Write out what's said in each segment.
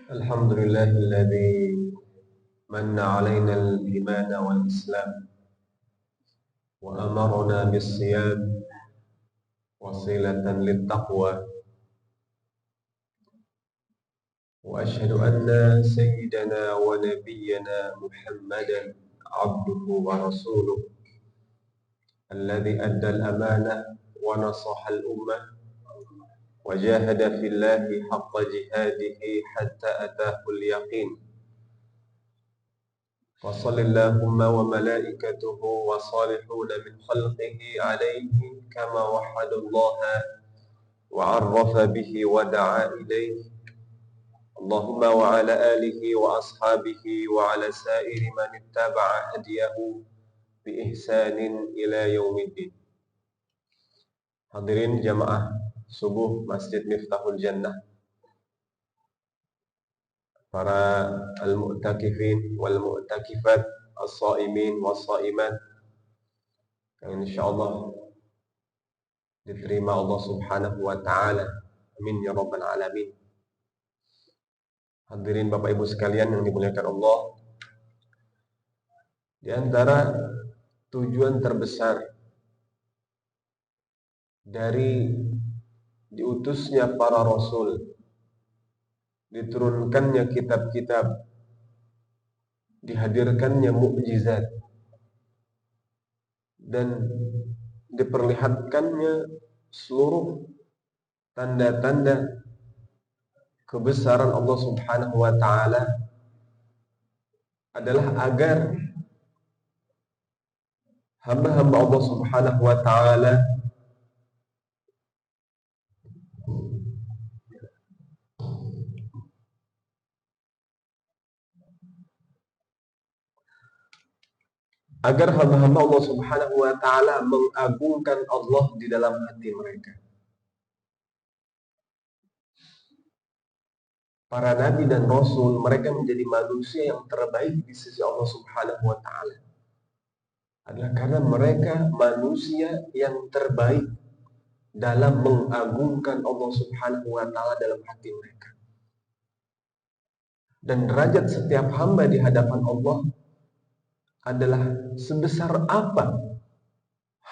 الحمد لله الذي من علينا الإيمان والإسلام وأمرنا بالصيام وصلة للتقوى، وأشهد أن سيدنا ونبينا محمدا عبده ورسوله الذي أدى الأمانة ونصح الأمة وجاهد في الله حق جهاده حتى أتاه اليقين. وصل اللهم وملائكته وصالحون من خلقه عليه كما وحد الله وعرف به ودعا إليه، اللهم وعلى آله وأصحابه وعلى سائر من اتبع هديه بإحسان إلى يوم الدين. Hadirin jamaah subuh Masjid Miftahul Jannah, para al-mu'takifin wal-mu'takifat, as-saimin was-saimat yang insyaallah diterima Allah Subhanahu wa taala. Amin ya rabbal alamin. Hadirin Bapak Ibu sekalian yang dimuliakan Allah, di antara tujuan terbesar dari diutusnya para rasul, diturunkannya kitab-kitab, dihadirkannya mukjizat, dan diperlihatkannya seluruh tanda-tanda kebesaran Allah Subhanahu wa taala adalah agar hamba-hamba Allah Subhanahu wa taala Allah Subhanahu wa taala mengagungkan Allah di dalam hati mereka. Para nabi dan rasul, mereka menjadi manusia yang terbaik di sisi Allah Subhanahu wa taala adalah karena mereka manusia yang terbaik dalam mengagungkan Allah Subhanahu wa taala dalam hati mereka. Dan derajat setiap hamba di hadapan Allah adalah sebesar apa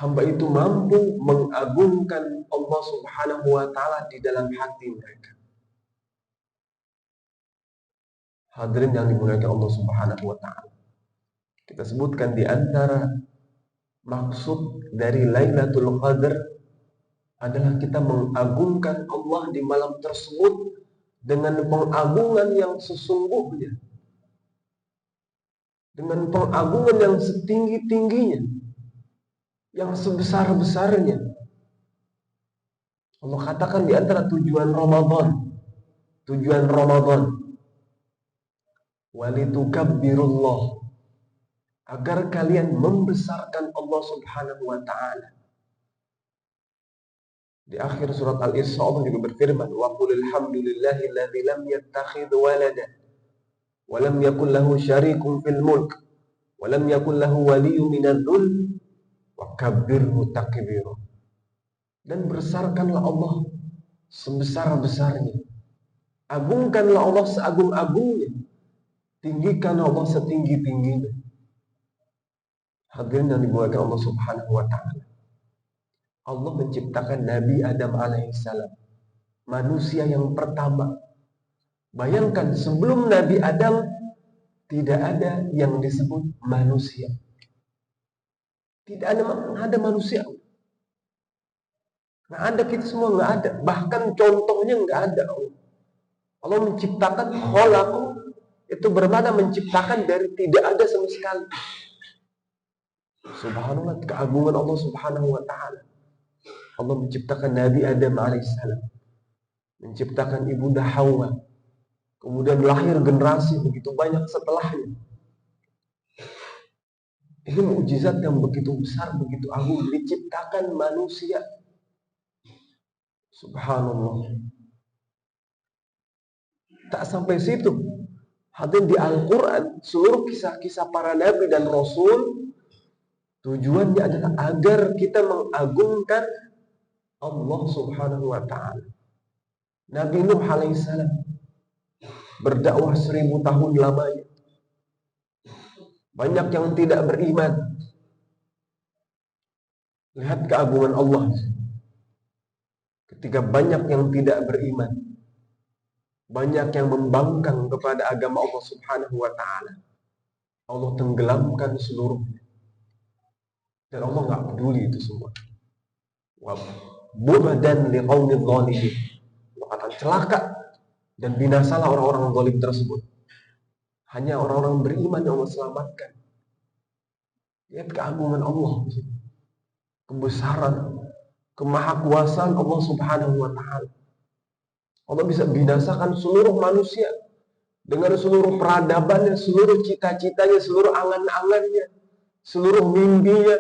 hamba itu mampu mengagungkan Allah Subhanahu wa taala di dalam hati mereka. Hadirin yang dimuliakan Allah Subhanahu wa taala, kita sebutkan di antara maksud dari Lailatul Qadar adalah kita mengagungkan Allah di malam tersebut dengan pengagungan yang sesungguhnya, dengan pengagungan yang setinggi-tingginya, yang sebesar-besarnya. Allah katakan di antara tujuan Ramadan walitukabbirullah, agar kalian membesarkan Allah Subhanahu wa taala. Di akhir surat Al-Isra Allah juga berfirman, wa qulil hamdulillahilladzi lam yattakhidh walada wa lam yakul lahu syarikun fil mulk wa lam yakul lahu waliyyun minadh-dhul wa kabbirhu takbira. Dan besarkanlah Allah sebesar-besarnya, agungkanlah Allah seagung-agungnya, tinggikan Allah setinggi-tingginya. Hadirin yang dimuliakan Allah Subhanahu wa taala, Allah menciptakan Nabi Adam alaihissalam, manusia yang pertama. Bayangkan, sebelum Nabi Adam tidak ada yang disebut manusia. Tidak ada manusia. Nggak ada, kita semua nggak ada. Bahkan contohnya nggak ada. Allah menciptakan khalaqu, itu bermakna menciptakan dari tidak ada sama sekali. Subhanallah, keagungan Allah Subhanahu wa taala. Allah menciptakan Nabi Adam alaihissalam, menciptakan ibunda Hawa, kemudian lahir generasi begitu banyak setelahnya. Ini mukjizat yang begitu besar, begitu agung, diciptakan manusia. Subhanallah. Tak sampai situ. Hadirin, di Al-Quran seluruh kisah-kisah para nabi dan rasul tujuannya adalah agar kita mengagungkan Allah Subhanahu wa ta'ala. Nabi Nuh alaihissalam berdakwah 1000 tahun lamanya. Banyak yang tidak beriman. Lihat keagungan Allah. Ketika banyak yang tidak beriman, banyak yang membangkang kepada agama Allah Subhanahu wa taala, Allah tenggelamkan seluruhnya. Dan Allah nggak peduli itu semua. Wa bu'dan liqaumidz zalimin. Allah kata celaka dan binasalah orang-orang zalim tersebut. Hanya orang-orang beriman yang Allah selamatkan. Lihat keagungan Allah, kebesaran, kemahakuasaan Allah Subhanahu wa taala. Allah bisa binasakan seluruh manusia dengan seluruh peradabannya, seluruh cita-citanya, seluruh angan-angannya, seluruh mimpinya.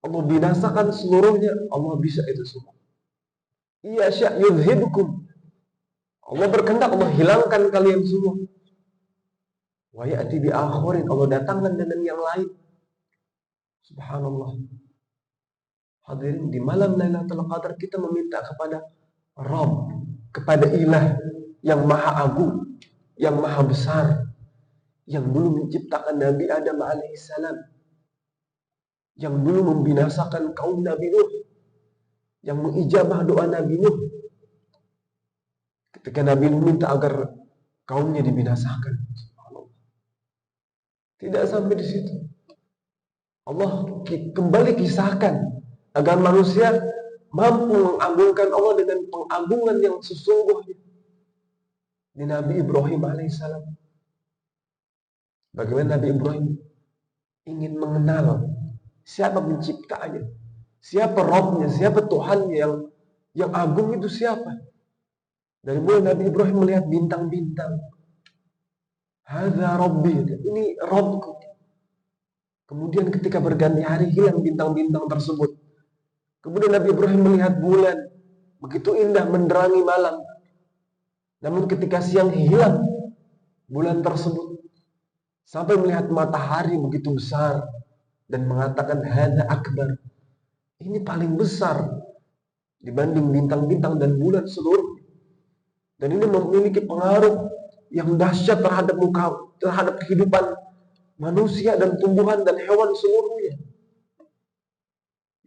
Allah binasakan seluruhnya. Allah bisa itu semua. Iya sya yudhibkum. Allah berkehendak, Allah hilangkan kalian semua. Wa ya'ti bi akhirin, Allah datangkan dengan yang lain. Subhanallah. Hadirin, di malam Lailatul Qadar kita meminta kepada Rabb, kepada Ilah yang maha agung, yang maha besar, yang dulu menciptakan Nabi Adam alaihissalam, yang dulu membinasakan kaum Nabi Nuh, yang mengijabah doa Nabi Nuh ketika Nabi Nuh minta agar kaumnya dibinasakan. Tidak sampai di situ. Allah kembali kisahkan agar manusia mampu mengagungkan Allah dengan pengagungan yang sesungguhnya. Di Nabi Ibrahim alaihissalam, bagaimana Nabi Ibrahim ingin mengenal siapa penciptanya, siapa Rabbnya, siapa Tuhannya yang agung itu siapa. Dari mulai Nabi Ibrahim melihat bintang-bintang, hadza Rabbi, ini Rabbku. Kemudian ketika berganti hari hilang bintang-bintang tersebut. Kemudian Nabi Ibrahim melihat bulan, begitu indah menerangi malam. Namun ketika siang hilang bulan tersebut, sampai melihat matahari begitu besar dan mengatakan hadza akbar. Ini paling besar dibanding bintang-bintang dan bulan seluruh. Dan ini memiliki pengaruh yang dahsyat terhadap kehidupan manusia dan tumbuhan dan hewan seluruhnya.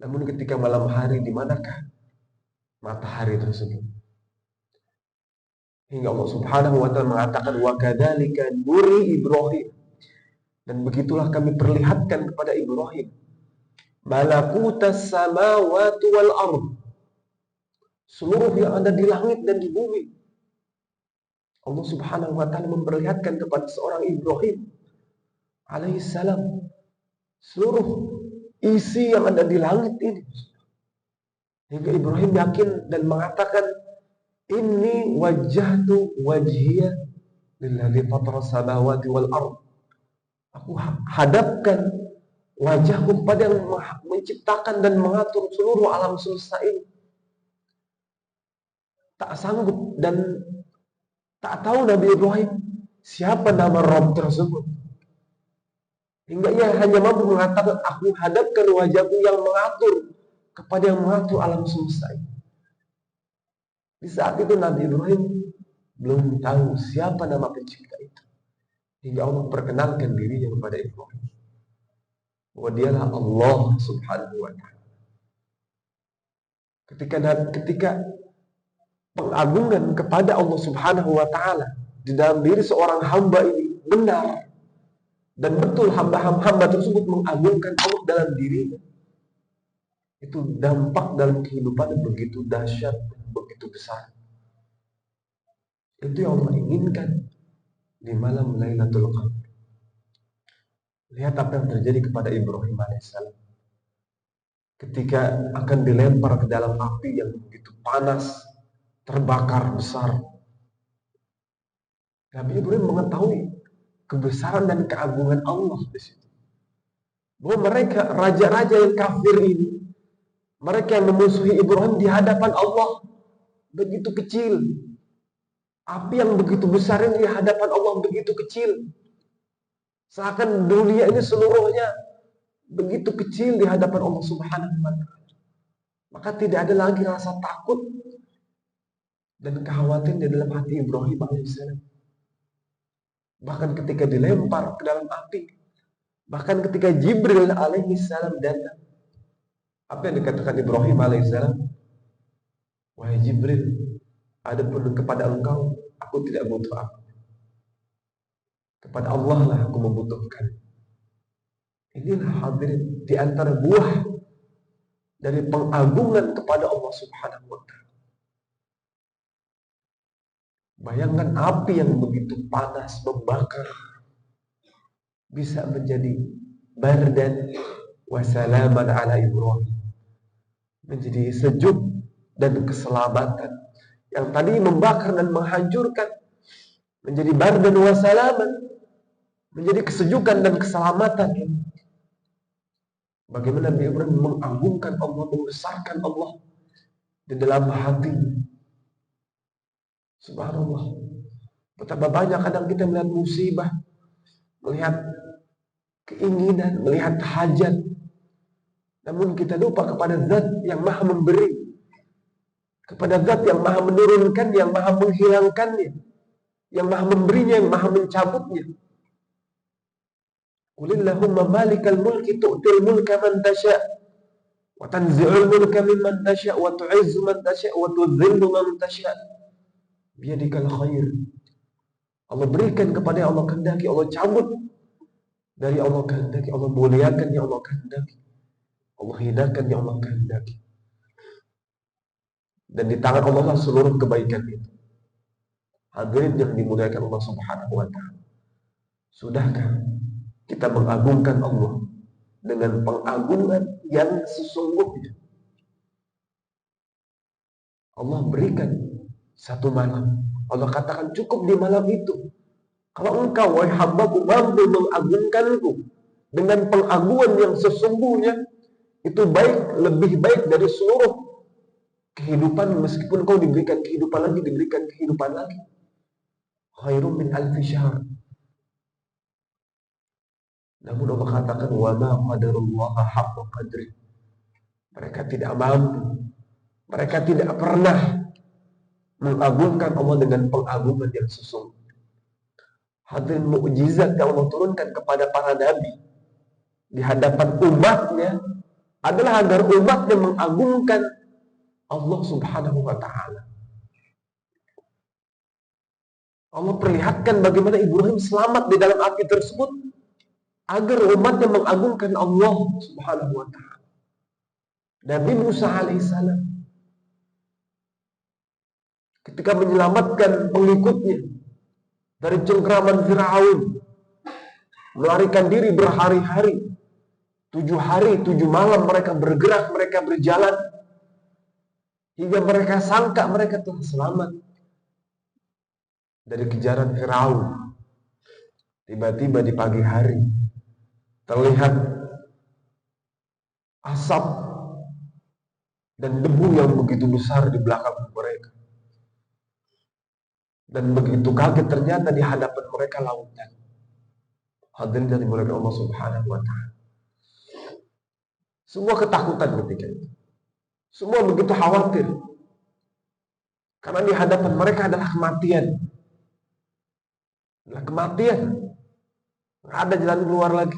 Namun ketika malam hari, di manakah matahari tersebut? Hingga Allah Subhanahu wa taala mengatakan wa kadzalika nuri Ibrahim. Dan begitulah kami perlihatkan kepada Ibrahim malakutas samawati wal ard. Seluruh yang ada di langit dan di bumi. Allah Subhanahu wa taala memperlihatkan kepada seorang Ibrahim alaihissalam seluruh isi yang ada di langit ini. Hingga Ibrahim yakin dan mengatakan, inni wajjahtu wajhiya lilladzi fatara samawati wal ard. Aku hadapkan wajahku kepada yang menciptakan dan mengatur seluruh alam semesta ini. Tak sanggup dan tak tahu Nabi Ibrahim siapa nama Rabb tersebut. Hingga ia hanya mampu mengatakan, aku hadapkan wajahku yang mengatur kepada yang mengatur alam semesta ini. Di saat itu Nabi Ibrahim belum tahu siapa nama pencipta itu. Hingga Allah perkenalkan dirinya kepada Ibrahim, bahwa dialah Allah Subhanahu wa ta'ala. Ketika pengagungan kepada Allah Subhanahu wa ta'ala di dalam diri seorang hamba ini benar dan betul, hamba tersebut mengagungkan Allah dalam dirinya, itu dampak dalam kehidupan yang begitu dahsyat dan begitu besar. Itu yang Allah inginkan di malam Lailatul Qadar. Lihat apa yang terjadi kepada Ibrahim alaihissalam ketika akan dilempar ke dalam api yang begitu panas, terbakar besar. Nabi Ibrahim mengetahui kebesaran dan keagungan Allah di situ. Bahwa mereka, raja-raja yang kafir ini, mereka yang memusuhi Ibrahim di hadapan Allah begitu kecil. Api yang begitu besar ini di hadapan Allah begitu kecil. Seakan dunia ini seluruhnya begitu kecil di hadapan Allah Subhanahu wa ta'ala. Maka tidak ada lagi rasa takut. dan kekhawatiran di dalam hati Ibrahim alaihissalam. Bahkan ketika dilempar ke dalam api, bahkan ketika Jibril alaihissalam datang, apa yang dikatakan Ibrahim alaihissalam? Wahai Jibril, adapun kepada engkau, aku tidak butuh apa. Kepada Allah lah aku membutuhkan. Inilah hadirin di antara buah dari pengagungan kepada Allah Subhanahu wa Ta'ala. Bayangkan api yang begitu panas membakar bisa menjadi bardan wa salaman ala Ibrahim, menjadi sejuk dan keselamatan. Yang tadi membakar dan menghancurkan menjadi bardan wa salaman, menjadi kesejukan dan keselamatan. Bagaimana Nabi Ibrahim mengagungkan Allah, membesarkan Allah di dalam hati. Subhanallah. Betapa banyak kadang kita melihat musibah, melihat keinginan, melihat hajat, namun kita lupa kepada Zat yang Maha Memberi, kepada Zat yang Maha Menurunkan, yang Maha Menghilangkannya, yang Maha Memberinya, yang Maha Mencabutnya. Qulillahumma malikal mulki tu'til mulka man tasha' wa tanzi'ul mulka mimman tasha' wa tu'izzu man tasha' wa tudhillu man tasha' biyadikal khair. Allah berikan kepada yang Allah kehendaki, Allah cabut dari Allah kehendaki, Allah muliakan yang Allah kehendaki, Allah hinakan yang Allah kehendaki. Dan di tangan Allah lah seluruh kebaikan itu. Hadirin yang dimuliakan Allah Subhanahu wa Ta'ala, sudahkah kita mengagungkan Allah dengan pengagungan yang sesungguhnya? Allah berikan satu malam, Allah katakan cukup di malam itu. Kalau engkau wahai hambaku mampu mengagungkanku dengan pengagungan yang sesungguhnya, itu baik, lebih baik dari seluruh kehidupan. Meskipun kau diberikan kehidupan lagi, diberikan kehidupan lagi. Khairum min alfi syahr. Namun Allah katakan wa ma qadarullaha haqqa qadri. Mereka tidak mampu, mereka tidak pernah mengagungkan Allah dengan pengagungan yang sesungguhnya. Hadirin, mukjizat yang Allah turunkan kepada para nabi di hadapan umatnya adalah agar umatnya mengagungkan Allah Subhanahu wa Ta'ala. Allah perlihatkan bagaimana Ibrahim selamat di dalam api tersebut agar umatnya mengagungkan Allah Subhanahu wa Ta'ala. Nabi Musa alaihissalam ketika menyelamatkan pengikutnya dari cengkraman Firaun, melarikan diri berhari-hari, 7 hari 7 malam mereka bergerak, mereka berjalan, hingga mereka sangka mereka telah selamat dari kejaran Firaun. Tiba-tiba di pagi hari terlihat asap dan debu yang begitu besar di belakang mereka. Dan begitu kaget ternyata di hadapan mereka lautan. Hadirin yang dimuliakan Allah Subhanahu wa Ta'ala. Semua ketakutan ketika itu. Semua begitu khawatir. Karena di hadapan mereka adalah kematian. Adalah kematian. Tidak ada jalan keluar lagi.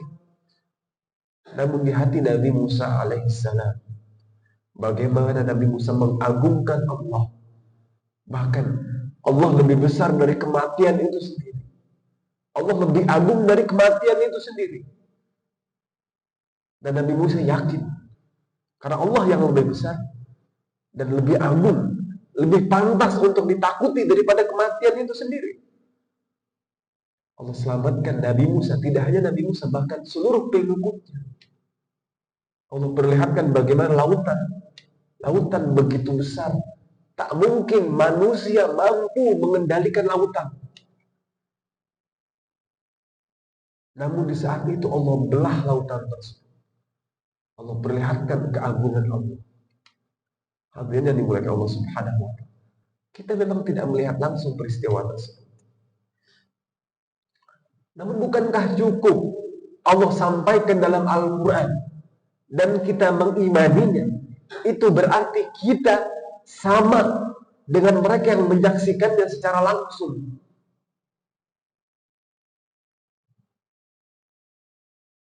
Namun di hati Nabi Musa alaihissalam, bagaimana Nabi Musa mengagungkan Allah. Bahkan Allah lebih besar dari kematian itu sendiri. Allah lebih agung dari kematian itu sendiri. Dan Nabi Musa yakin, karena Allah yang lebih besar dan lebih agung, lebih pantas untuk ditakuti daripada kematian itu sendiri. Allah selamatkan Nabi Musa, tidak hanya Nabi Musa, bahkan seluruh pengikutnya. Allah perlihatkan bagaimana lautan begitu besar. Tak mungkin manusia mampu mengendalikan lautan. Namun di saat itu Allah belah lautan tersebut. Allah perlihatkan keagungan Allah. Hadirin yang dimuliakan Allah Subhanahu wa Ta'ala. Kita memang tidak melihat langsung peristiwa tersebut. Namun bukankah cukup Allah sampaikan dalam Al-Quran dan kita mengimaninya? Itu berarti kita sama dengan mereka yang menyaksikannya secara langsung.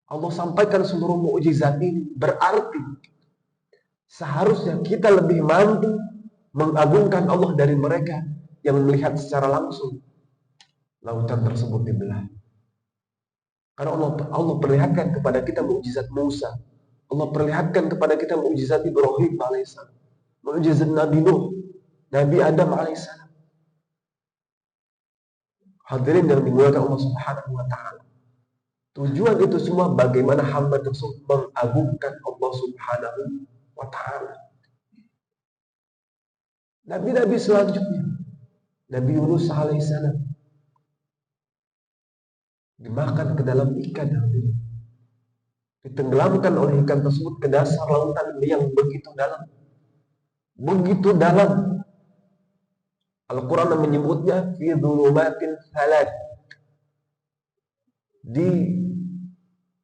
Allah sampaikan seluruh mukjizat ini, berarti seharusnya kita lebih mampu mengagungkan Allah dari mereka yang melihat secara langsung lautan tersebut dibelah. Karena Allah perlihatkan kepada kita mukjizat Musa, Allah perlihatkan kepada kita mukjizat Ibrahim alaihissalam, mukjizat Nabi Nuh, Nabi Adam alaihissalam. Hadirin yang dimuliakan Allah Subhanahu wa taala. Tujuan itu semua bagaimana hamba tersebut mengagungkan Allah Subhanahu wa taala. Nabi-nabi selanjutnya, Nabi Yunus alaihissalam dimakan ke dalam ikan, ditenggelamkan oleh ikan tersebut ke dasar lautan yang begitu dalam. Begitu dalam. Al-Quran menyebutnya fi dhulumatin thalath, di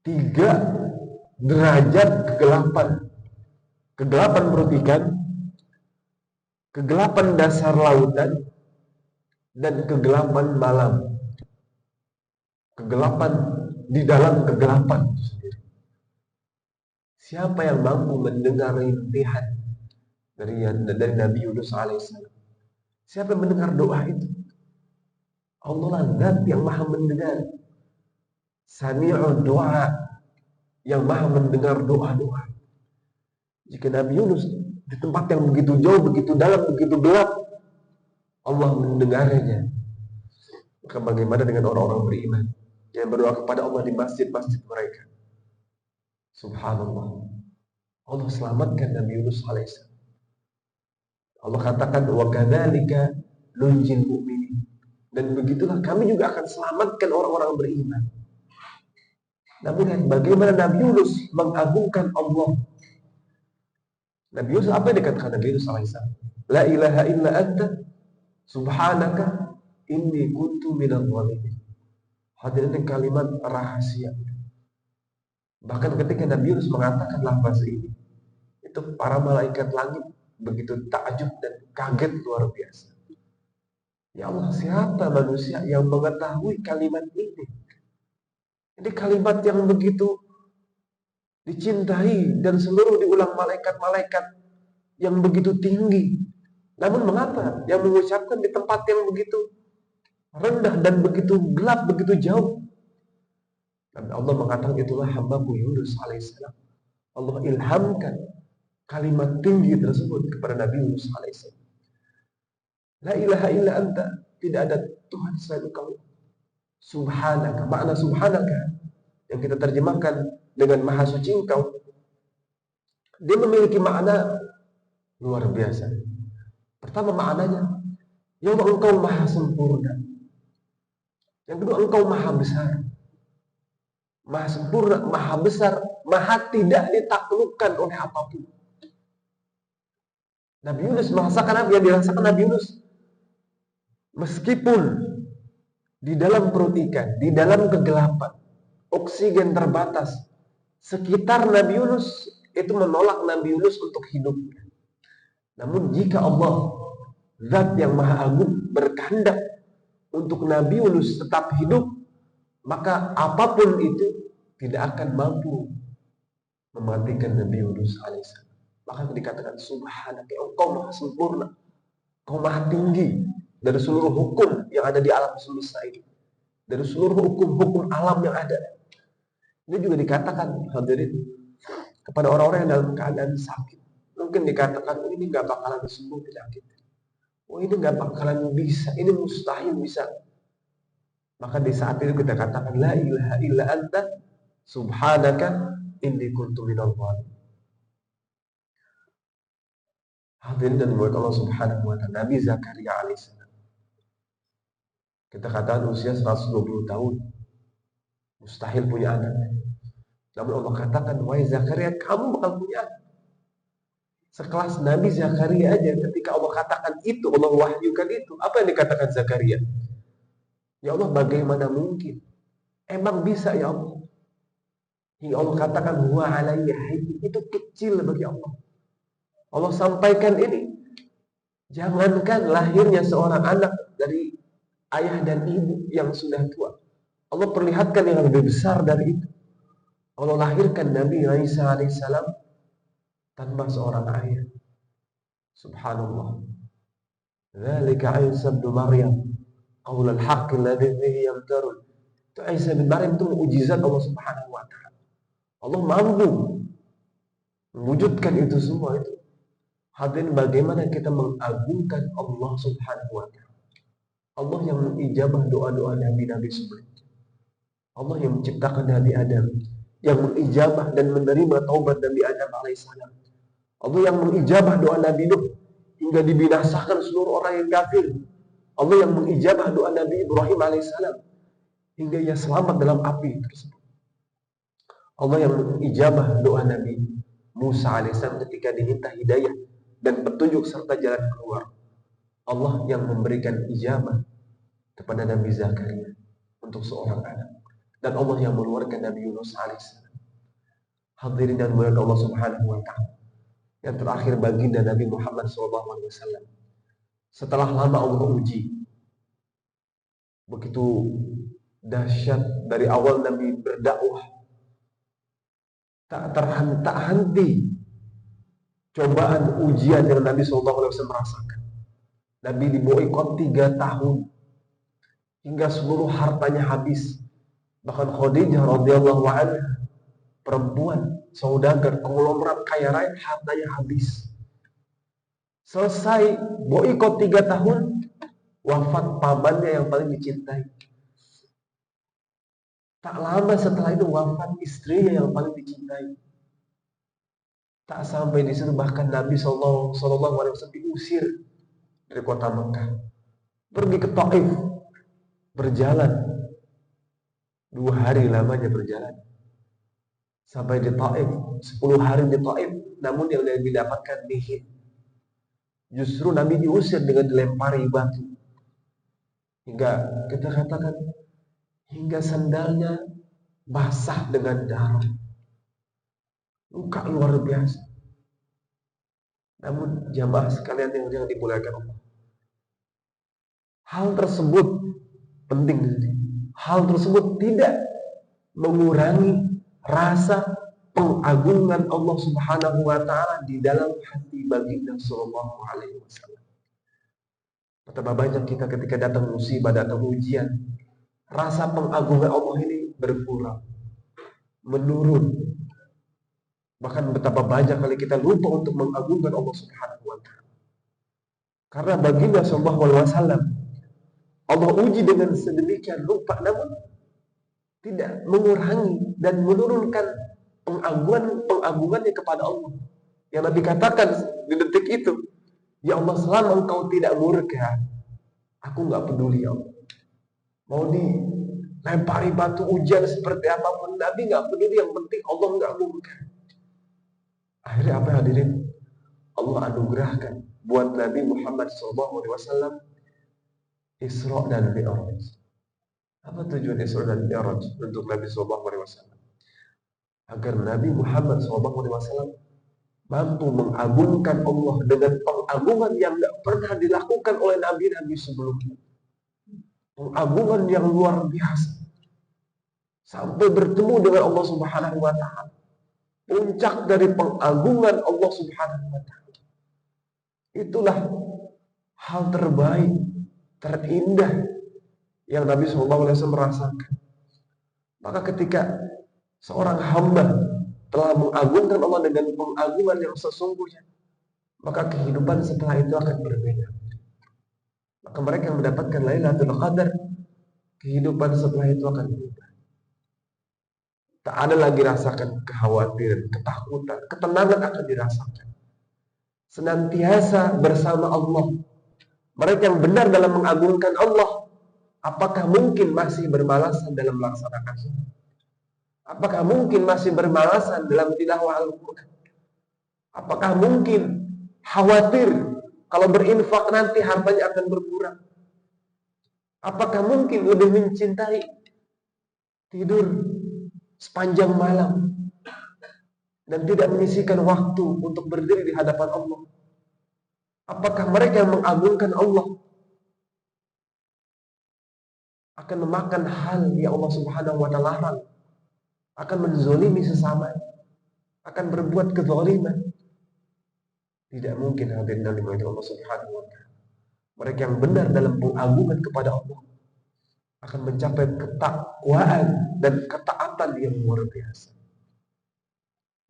3 derajat kegelapan. Kegelapan perut ikan, kegelapan dasar lautan, dan kegelapan malam. Kegelapan di dalam kegelapan itu sendiri. Siapa yang mampu mendengar rintihan dari Nabi Yunus alaihissalam? Siapa yang mendengar doa itu? Allah lah Zat yang maha mendengar, Sami'ud doa, yang maha mendengar doa-doa. Jika Nabi Yunus di tempat yang begitu jauh, begitu dalam, begitu gelap, Allah mendengarnya, maka bagaimana dengan orang-orang beriman yang berdoa kepada Allah di masjid-masjid mereka? Subhanallah, Allah selamatkan Nabi Yunus alaihissalam. Allah katakan, wa kadzalika nunjil mu'minin, dan begitulah kami juga akan selamatkan orang-orang beriman. Namun bagaimana Nabi Yunus mengagungkan Allah? Nabi Yunus, apa yang dikatakan Nabi Yunus alaihissalam? La ilaha illa anta subhanaka inni kuntu minadh dhalimin. Hadirin, kalimat rahasia. Bahkan ketika Nabi Yunus mengatakan lafaz ini, itu para malaikat langit begitu takjub dan kaget luar biasa. Ya Allah, siapa manusia yang mengetahui kalimat ini? Ini kalimat yang begitu dicintai dan seluruh diulang malaikat-malaikat yang begitu tinggi. Namun mengapa yang mengucapkan di tempat yang begitu rendah dan begitu gelap, begitu jauh? Dan Allah mengatakan, itulah hambaku Yunus alaihissalam. Allah ilhamkan kalimat tinggi tersebut kepada Nabi Yunus alaihissalam. La ilaha illa anta, tidak ada Tuhan selain Engkau. Subhanaka, makna subhanaka yang kita terjemahkan dengan maha suci Engkau, dia memiliki makna luar biasa. Pertama maknanya, ya Allah, Engkau maha sempurna. Yang kedua, Engkau maha besar. Maha sempurna, maha besar, maha tidak ditaklukkan oleh apapun. Nabi Yunus merasakan apa yang dirasakan Nabi Yunus. Meskipun di dalam perut ikan, di dalam kegelapan, oksigen terbatas, sekitar Nabi Yunus itu menolak Nabi Yunus untuk hidup. Namun jika Allah, Zat yang maha agung, berkehendak untuk Nabi Yunus tetap hidup, maka apapun itu tidak akan mampu mematikan Nabi Yunus alaihissalam. Maka dikatakan, subhanaka, Engkau maha sempurna, Engkau maha tinggi dari seluruh hukum yang ada di alam semesta ini, dari seluruh hukum-hukum alam yang ada. Ini juga dikatakan, hadirin, kepada orang-orang yang dalam keadaan sakit. Mungkin dikatakan, oh, ini gak bakalan sembuh penyakit, oh ini gak bakalan bisa, ini mustahil bisa. Maka di saat itu kita katakan, la ilaha illa anta subhanaka inni kuntu minadh dhalimin. Hadirin dan buat Allah Subhanahu wa ta'ala, Nabi Zakaria alaihissalam, kita katakan usia 120 tahun, mustahil punya anak. Namun Allah katakan, wahai Zakaria, kamu bakal punya anak. Sekelas Nabi Zakaria aja, ketika Allah katakan itu, Allah wahyukan itu, apa yang dikatakan Zakaria? Ya Allah, bagaimana mungkin? Emang bisa ya Allah? Hingga Allah katakan, wa alayya hayy, itu kecil bagi Allah. Allah sampaikan ini, Jangankan lahirnya seorang anak dari ayah dan ibu yang sudah tua, Allah perlihatkan yang lebih besar dari itu. Allah lahirkan Nabi Isa alaihissalam tanpa seorang ayah. Subhanallah. Dzalika Isa bin Maryam, qaulul haqqi alladzi bihi yamtarun. Itu Isa bin Maryam itu mukjizat Allah Subhanahu wa taala. Allah mampu mewujudkan itu semua itu. Hadirin, bagaimana kita mengagungkan Allah Subhanahu wa taala. Allah yang mengijabah doa-doa nabi-nabi sebelumnya. Allah yang menciptakan Nabi Adam, yang mengijabah dan menerima taubat Nabi Adam alaihissalam. Allah yang mengijabah doa Nabi Nuh hingga dibinasakan seluruh orang yang kafir. Allah yang mengijabah doa Nabi Ibrahim alaihissalam hingga ia selamat dalam api tersebut. Allah yang mengijabah doa Nabi Musa alaihissalam ketika diminta hidayah dan petunjuk serta jalan keluar. Allah yang memberikan ijabah kepada Nabi Zakaria untuk seorang anak. Dan Allah yang mengeluarkan Nabi Yunus alaihissalam. Hadirin dan mulia Allah Subhanahu wa taala. Yang terakhir baginda Nabi Muhammad SAW. Setelah lama Allah uji, begitu dahsyat dari awal Nabi berdakwah, tak henti cobaan ujian yang Nabi SAW merasakan. Nabi diboikot 3 tahun hingga seluruh hartanya habis. Bahkan Khadijah radhiyallahu anha, perempuan saudagar konglomerat kaya raya, hartanya habis. Selesai boikot 3 tahun, wafat pamannya yang paling dicintai. Tak lama setelah itu wafat istrinya yang paling dicintai. Tak sampai di situ, bahkan Nabi SAW diusir dari kota Mekah, pergi ke Taif, berjalan 2 hari lamanya berjalan sampai di Taif, 10 hari di Taif. Namun yang Nabi dapatkan nihil. Justru Nabi diusir dengan dilempari batu, hingga kita katakan hingga sandalnya basah dengan darah, luka luar biasa. Namun jamaah sekalian yang dimuliakan Allah, hal tersebut penting. Hal tersebut tidak mengurangi rasa pengagungan Allah Subhanahu wa taala di dalam hati baginda sallallahu alaihi wasallam. Betapa banyak kita ketika datang musibah, datang ujian, rasa pengagungan Allah ini berkurang, menurun. Bahkan betapa banyak kali kita lupa untuk mengagungkan Allah Subhanahu wa taala. Karena baginda sallallahu alaihi wasallam Allah uji dengan sedemikian rupa, namun tidak mengurangi dan menurunkan pengagungannya kepada Allah. Yang Nabi katakan di detik itu, ya Allah, selama Engkau tidak murka, aku nggak peduli ya Allah. Mau dilempari batu ujian seperti apapun, Nabi nggak peduli, yang penting Allah nggak murka. Akhirnya apa, hadirin? Allah anugerahkan buat Nabi Muhammad SAW Isra dan Mi'raj. Apa tujuan Isra dan Mi'raj untuk Nabi SAW? Agar Nabi Muhammad SAW mampu mengagungkan Allah dengan pengagungan yang tidak pernah dilakukan oleh nabi-nabi sebelumnya. Pengagungan yang luar biasa. Sampai bertemu dengan Allah Subhanahu wa taala. Puncak dari pengagungan Allah Subhanahu wa taala. Itulah hal terbaik, terindah yang Nabi SAW merasakan. Maka ketika seorang hamba telah mengagungkan Allah dengan pengagungan yang sesungguhnya, maka kehidupan setelah itu akan berbeda. Maka mereka yang mendapatkan Lailatul Qadar, kehidupan setelah itu akan berubah. Tak ada lagi rasakan kekhawatiran, ketakutan, ketenangan akan dirasakan. Senantiasa bersama Allah. Mereka yang benar dalam mengagungkan Allah, apakah mungkin masih bermalasan dalam melaksanakan sholat? Apakah mungkin masih bermalasan dalam tilawah Al-Quran? Apakah mungkin khawatir kalau berinfak nanti hartanya akan berkurang? Apakah mungkin lebih mencintai tidur sepanjang malam dan tidak menyisihkan waktu untuk berdiri di hadapan Allah? Apakah mereka yang mengagungkan Allah akan memakan hal yang Allah Subhanahu wa taala larang, akan menzolimi sesama, akan berbuat kezaliman? Tidak mungkin hadirin dari Allah Subhanahu wa taala. Mereka yang benar dalam pengagungan kepada Allah akan mencapai ketakwaan dan ketaatan yang luar biasa.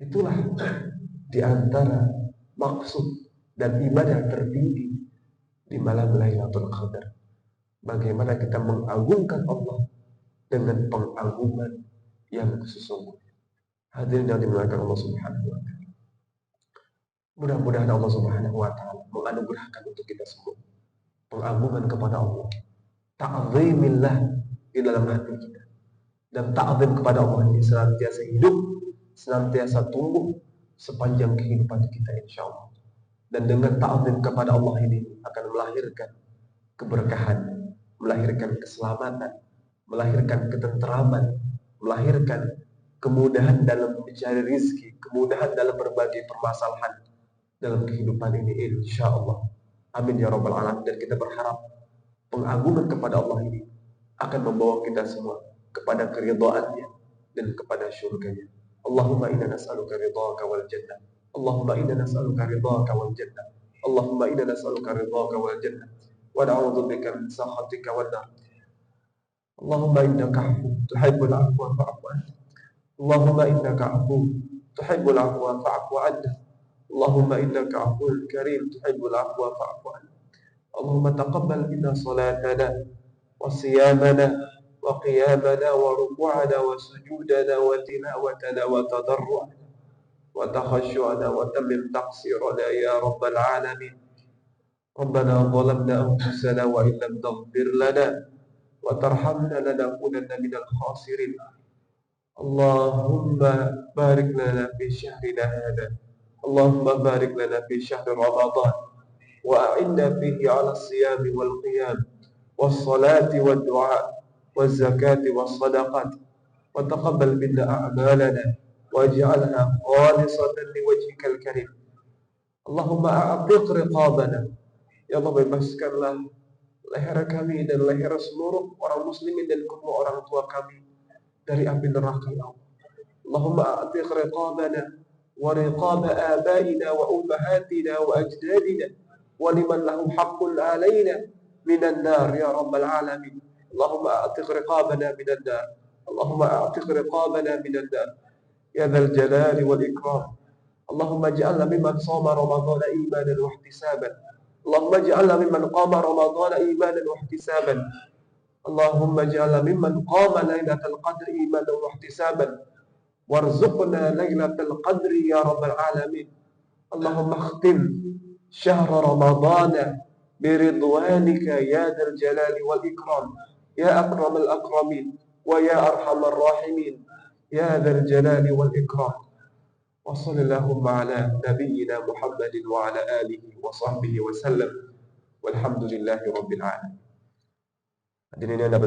Itulah di antara maksud dan ibadah tertinggi di malam Lailatul Qadar. Bagaimana kita mengagungkan Allah dengan pengagungan yang sesungguhnya. Hadirin yang dimuliakan Allah Subhanahu wa taala. Mudah-mudahan Allah Subhanahu wa taala menganugerahkan untuk kita semua pengagungan kepada Allah, ta'zimillah di dalam hati kita, dan ta'zim kepada Allah ini senantiasa hidup, senantiasa tumbuh sepanjang kehidupan kita insyaallah. Dan dengan ta'zim kepada Allah ini akan melahirkan keberkahan, melahirkan keselamatan, melahirkan ketenteraman, melahirkan kemudahan dalam mencari rezeki, kemudahan dalam berbagai permasalahan dalam kehidupan ini insyaallah. Amin ya rabbal alamin. Dan kita berharap pengagungan kepada Allah ini akan membawa kita semua kepada keridhaannya dan kepada syurganya. Allahumma inna nas'aluka ridhaka wal jannah. Allahumma inna nas'aluka ridhaka wal jannah. Allahumma inna nas'aluka ridhaka wal jannah wa na'udzu bika min sakhatika wan nar. Allahumma innaka 'afuwwun tuhibbul 'afwa fa'fu 'anna. Allahumma innaka 'afuwwun tuhibbul 'afwa fa'fu 'anna. Allahumma innaka 'afuwwun karim tuhibbul 'afwa fa'fu 'anna. Allahumma taqabbal minna salatana wa siyamana wa qiyamana wa ruku'ana wa sujudana wa tilawatana wa tadarru'ana wa takhashu'ana wa tammim taqsirana ya rabbal alamin. Rabbana zalamna anfusana wa in lam taghfir lana wa tarhamna lanakunanna minal khasirin. Allahumma barik lana fi syahrina hadha. Allahumma barik lana fi syahri Ramadan wa a'inna fihi 'ala as-siyami wal qiyam was salati wad du'a waz zakati was sadaqat wa taqabbal minna a'malana waj'alha khalisatan liwajhikal karim. Allahumma a'tiq riqabana. Ya Allah, bebaskanlah leher kami dan leher seluruh orang muslimin dan kedua orang tua kami dari api neraka ya Allah. Allahumma a'tiq riqabana wa riqab abaina wa ummahatina wa ajdadina wa liman lahu haqqun alaina minan nar ya rabbal alamin. Allahumma a'tiq riqabana minan nar. Allahumma a'tiq riqabana minan nar ya dzal jalali wal ikram. Allahumma ij'alna mimman shama ramadhana imanan wa ihtisaban. Allahumma ij'alna mimman qama ramadhana imanan wa ihtisaban. Allahumma ij'alna mimman qama lailatal qadri imanan wa ihtisaban. Warzuqna lailatal qadri ya rabbal alamin. Allahumma akhtim syahra ramadhana biridwanika ya dzal jalali wal ikram ya akramal akramin wa ya arhamar rahimin ya dzal jalali wal ikram. Wa sallallahu ala nabiyyina Muhammadin wa ala alihi wa sahbihi wa sallam walhamdulillahi rabbil alamin. Hadirin yang